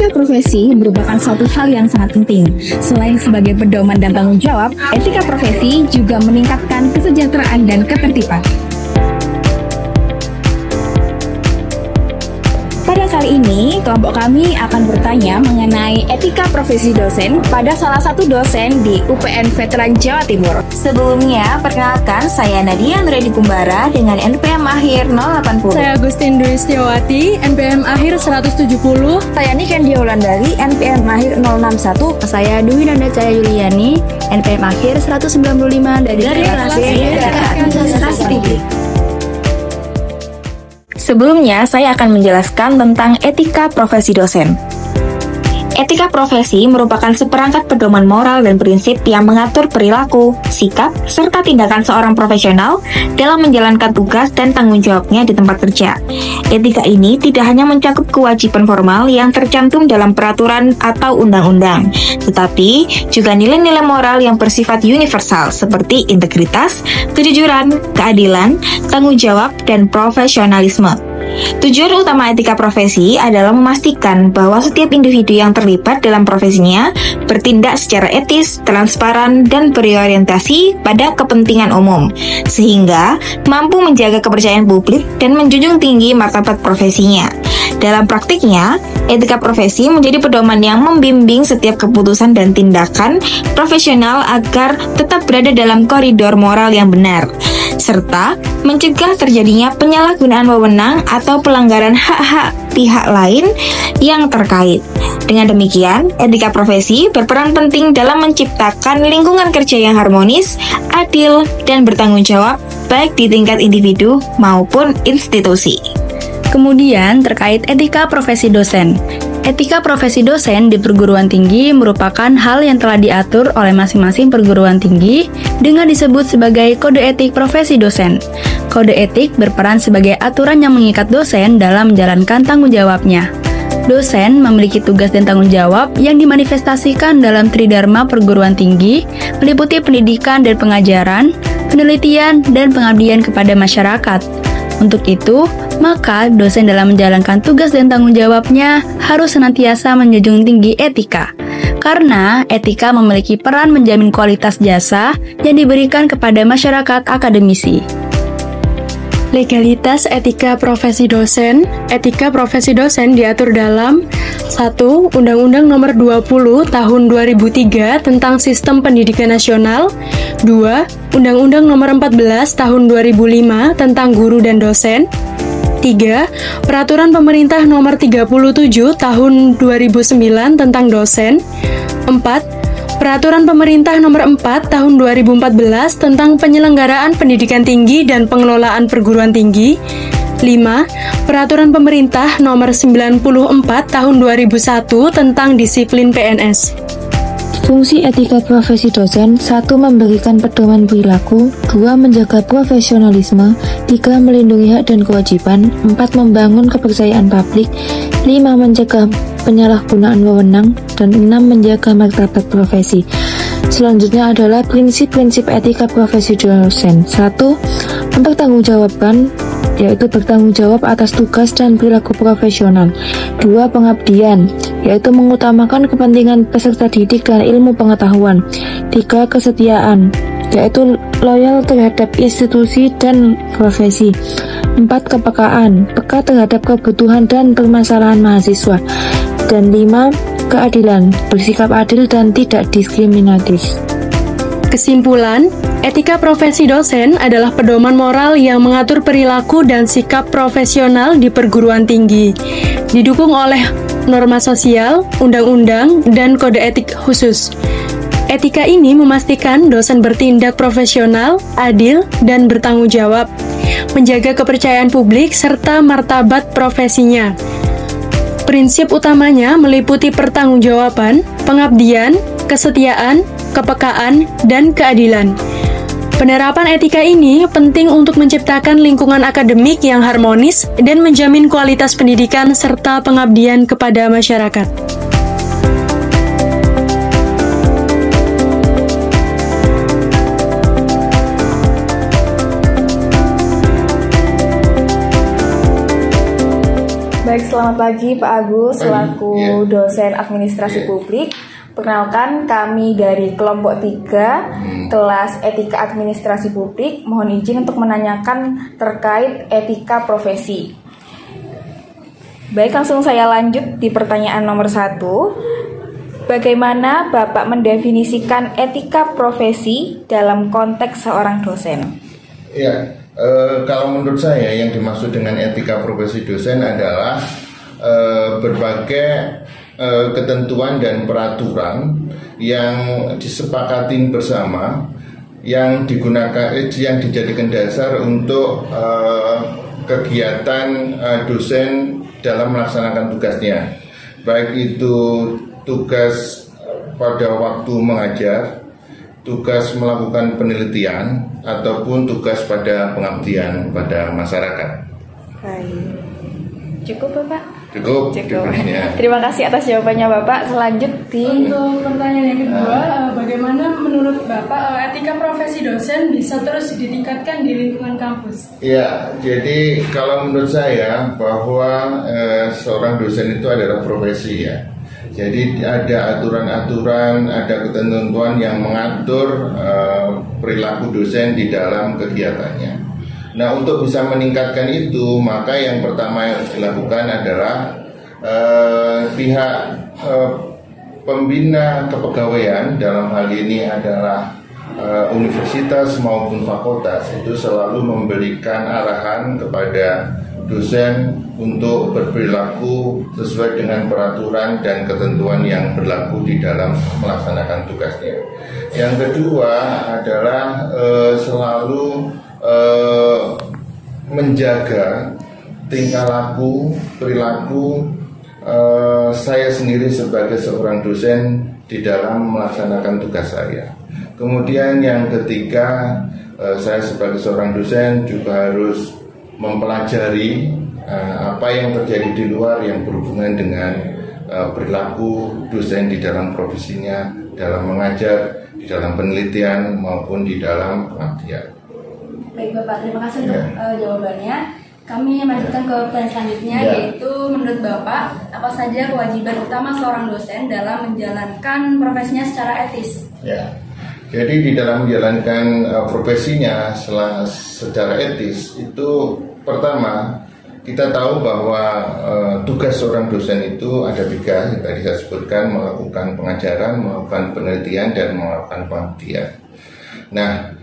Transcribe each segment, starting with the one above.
Etika profesi merupakan suatu hal yang sangat penting. Selain sebagai pedoman dan tanggung jawab, etika profesi juga meningkatkan kesejahteraan dan ketertiban. Pada kali ini, kelompok kami akan bertanya mengenai etika profesi dosen pada salah satu dosen di UPN Veteran Jawa Timur. Sebelumnya, perkenalkan saya Nadia Nuredi Kumbara dengan NPM akhir 080. Saya Agustin Dwi Setiawati, NPM akhir 170. Saya Niken Diolandari, NPM akhir 061. Saya Dwi Nanda Cahaya Yuliani, NPM akhir 195 dari kelas Administrasi Tinggi. Sebelumnya, saya akan menjelaskan tentang etika profesi dosen. Etika profesi merupakan seperangkat pedoman moral dan prinsip yang mengatur perilaku, sikap, serta tindakan seorang profesional dalam menjalankan tugas dan tanggung jawabnya di tempat kerja. Etika ini tidak hanya mencakup kewajiban formal yang tercantum dalam peraturan atau undang-undang, tetapi juga nilai-nilai moral yang bersifat universal seperti integritas, kejujuran, keadilan, tanggung jawab, dan profesionalisme. Tujuan utama etika profesi adalah memastikan bahwa setiap individu yang terlibat dalam profesinya bertindak secara etis, transparan, dan berorientasi pada kepentingan umum, sehingga mampu menjaga kepercayaan publik dan menjunjung tinggi martabat profesinya. Dalam praktiknya, etika profesi menjadi pedoman yang membimbing setiap keputusan dan tindakan profesional agar tetap berada dalam koridor moral yang benar, serta mencegah terjadinya penyalahgunaan wewenang atau pelanggaran hak-hak pihak lain yang terkait. Dengan demikian, etika profesi berperan penting dalam menciptakan lingkungan kerja yang harmonis, adil, dan bertanggung jawab baik di tingkat individu maupun institusi. Kemudian terkait etika profesi dosen. Etika profesi dosen di perguruan tinggi merupakan hal yang telah diatur oleh masing-masing perguruan tinggi dengan disebut sebagai kode etik profesi dosen. Kode etik berperan sebagai aturan yang mengikat dosen dalam menjalankan tanggung jawabnya. Dosen memiliki tugas dan tanggung jawab yang dimanifestasikan dalam tridharma perguruan tinggi, meliputi pendidikan dan pengajaran, penelitian, dan pengabdian kepada masyarakat. Untuk itu, maka dosen dalam menjalankan tugas dan tanggung jawabnya harus senantiasa menjunjung tinggi etika. Karena etika memiliki peran menjamin kualitas jasa yang diberikan kepada masyarakat akademisi. Legalitas etika profesi dosen. Etika profesi dosen diatur dalam 1. Undang-Undang Nomor 20 Tahun 2003 tentang Sistem Pendidikan Nasional. 2. Undang-Undang Nomor 14 Tahun 2005 tentang Guru dan Dosen. 3. Peraturan Pemerintah Nomor 37 Tahun 2009 tentang Dosen. 4. Peraturan Pemerintah Nomor 4 Tahun 2014 tentang Penyelenggaraan Pendidikan Tinggi dan Pengelolaan Perguruan Tinggi. 5. Peraturan Pemerintah Nomor 94 Tahun 2001 tentang Disiplin PNS. Fungsi etika profesi dosen: 1. Memberikan pedoman perilaku. 2. Menjaga profesionalisme. 3. Melindungi hak dan kewajiban. 4. Membangun kepercayaan publik. 5. Mencegah penyalahgunaan wewenang. Dan 6. Menjaga martabat profesi. Selanjutnya adalah prinsip-prinsip etika profesi dosen. 1. Mempertanggungjawabkan, yaitu bertanggung jawab atas tugas dan perilaku profesional. 2. Pengabdian, yaitu mengutamakan kepentingan peserta didik dan ilmu pengetahuan. 3. Kesetiaan, yaitu loyal terhadap institusi dan profesi. 4. Kepekaan, peka terhadap kebutuhan dan permasalahan mahasiswa. Dan 5. Keadilan, bersikap adil dan tidak diskriminatif. Kesimpulan, etika profesi dosen adalah pedoman moral yang mengatur perilaku dan sikap profesional di perguruan tinggi, didukung oleh norma sosial, undang-undang, dan kode etik khusus. Etika ini memastikan dosen bertindak profesional, adil, dan bertanggung jawab, menjaga kepercayaan publik serta martabat profesinya. Prinsip utamanya meliputi pertanggungjawaban, pengabdian, kesetiaan, kepekaan, dan keadilan. Penerapan etika ini penting untuk menciptakan lingkungan akademik yang harmonis dan menjamin kualitas pendidikan serta pengabdian kepada masyarakat. Baik, selamat pagi Pak Agus selaku dosen administrasi publik. Perkenalkan, kami dari kelompok 3 kelas etika administrasi publik. Mohon izin untuk menanyakan terkait etika profesi. Baik, langsung saya lanjut di pertanyaan nomor 1. Bagaimana Bapak mendefinisikan etika profesi dalam konteks seorang dosen? Ya, kalau menurut saya yang dimaksud dengan etika profesi dosen adalah berbagai ketentuan dan peraturan yang disepakati bersama, yang digunakan, yang dijadikan dasar untuk kegiatan dosen dalam melaksanakan tugasnya, baik itu tugas pada waktu mengajar, tugas melakukan penelitian, ataupun tugas pada pengabdian pada masyarakat. Baik, cukup Bapak? Cukup. Ya. Terima kasih atas jawabannya Bapak. Untuk pertanyaan yang kedua, bagaimana menurut Bapak etika profesi dosen bisa terus ditingkatkan di lingkungan kampus? Ya, jadi kalau menurut saya bahwa seorang dosen itu adalah profesi ya. Jadi ada aturan-aturan, ada ketentuan yang mengatur perilaku dosen di dalam kegiatannya. Nah, untuk bisa meningkatkan itu, maka yang pertama yang harus dilakukan adalah pihak pembina kepegawaian, dalam hal ini adalah universitas maupun fakultas, itu selalu memberikan arahan kepada dosen untuk berperilaku sesuai dengan peraturan dan ketentuan yang berlaku di dalam melaksanakan tugasnya. Yang kedua adalah selalu menjaga tingkah laku, perilaku saya sendiri sebagai seorang dosen di dalam melaksanakan tugas saya. Kemudian yang ketiga, saya sebagai seorang dosen juga harus mempelajari apa yang terjadi di luar yang berhubungan dengan perilaku dosen di dalam profesinya, dalam mengajar, di dalam penelitian maupun di dalam pengabdian. Baik Bapak, terima kasih untuk jawabannya. Kami melanjutkan ke pertanyaan selanjutnya, yaitu menurut Bapak, apa saja kewajiban utama seorang dosen dalam menjalankan profesinya secara etis? Ya. Jadi di dalam menjalankan profesinya secara etis itu, pertama kita tahu bahwa tugas seorang dosen itu ada 3, yang tadi saya sebutkan, melakukan pengajaran, melakukan penelitian, dan melakukan pengabdian. Nah,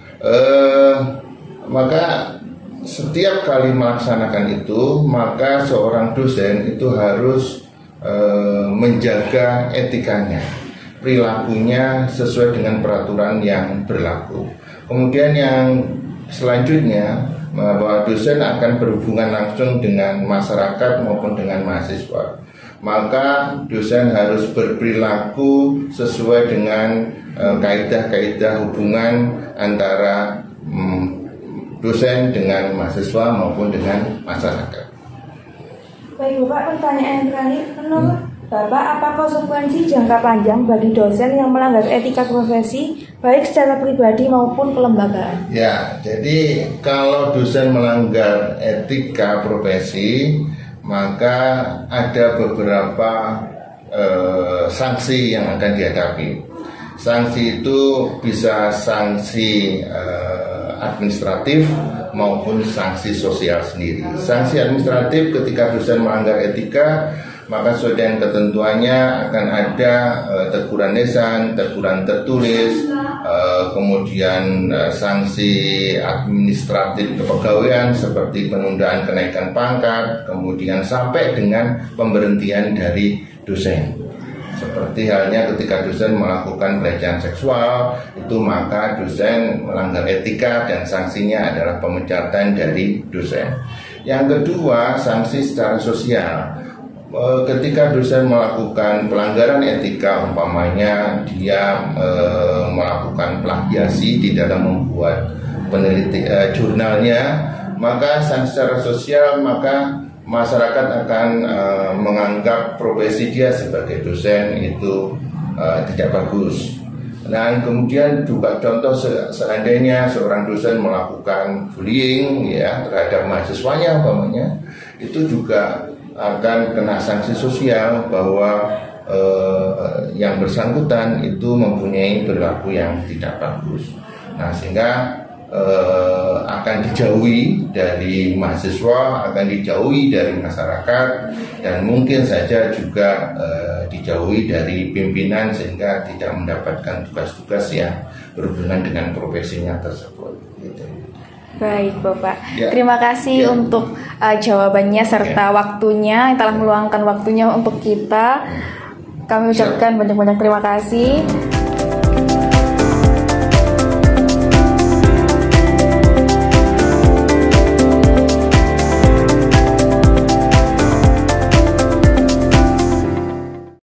maka setiap kali melaksanakan itu, maka seorang dosen itu harus menjaga etikanya, perilakunya sesuai dengan peraturan yang berlaku. Kemudian yang selanjutnya, bahwa dosen akan berhubungan langsung dengan masyarakat maupun dengan mahasiswa. Maka dosen harus berperilaku sesuai dengan kaidah-kaidah hubungan antara dosen dengan mahasiswa maupun dengan masyarakat. Baik Bapak, pertanyaan yang terakhir, menurut Bapak, apa konsekuensi jangka panjang bagi dosen yang melanggar etika profesi, baik secara pribadi maupun kelembagaan? Ya, jadi kalau dosen melanggar etika profesi, maka ada beberapa sanksi yang akan dihadapi. Sanksi itu bisa sanksi administratif maupun sanksi sosial sendiri. Sanksi administratif ketika dosen melanggar etika, maka sesuai dengan ketentuannya akan ada teguran lisan, teguran tertulis, kemudian sanksi administratif kepegawaian seperti penundaan kenaikan pangkat, kemudian sampai dengan pemberhentian dari dosen. Seperti halnya ketika dosen melakukan pelecehan seksual, itu maka dosen melanggar etika dan sanksinya adalah pemecatan dari dosen. Yang kedua, sanksi secara sosial. Ketika dosen melakukan pelanggaran etika, umpamanya dia melakukan plagiasi di dalam membuat jurnalnya, maka sanksi secara sosial, maka masyarakat akan menganggap profesi dia sebagai dosen itu tidak bagus. Nah, kemudian juga contoh seandainya seorang dosen melakukan bullying ya terhadap mahasiswanya umpamanya, itu juga akan kena sanksi sosial bahwa yang bersangkutan itu mempunyai perilaku yang tidak bagus. Nah, sehingga akan dijauhi dari mahasiswa, akan dijauhi dari masyarakat, dan mungkin saja juga dijauhi dari pimpinan sehingga tidak mendapatkan tugas-tugas yang berhubungan dengan profesinya tersebut. Gitu. Baik Bapak, terima kasih untuk jawabannya serta waktunya yang telah meluangkan waktunya untuk kita. Kami ucapkan banyak-banyak terima kasih.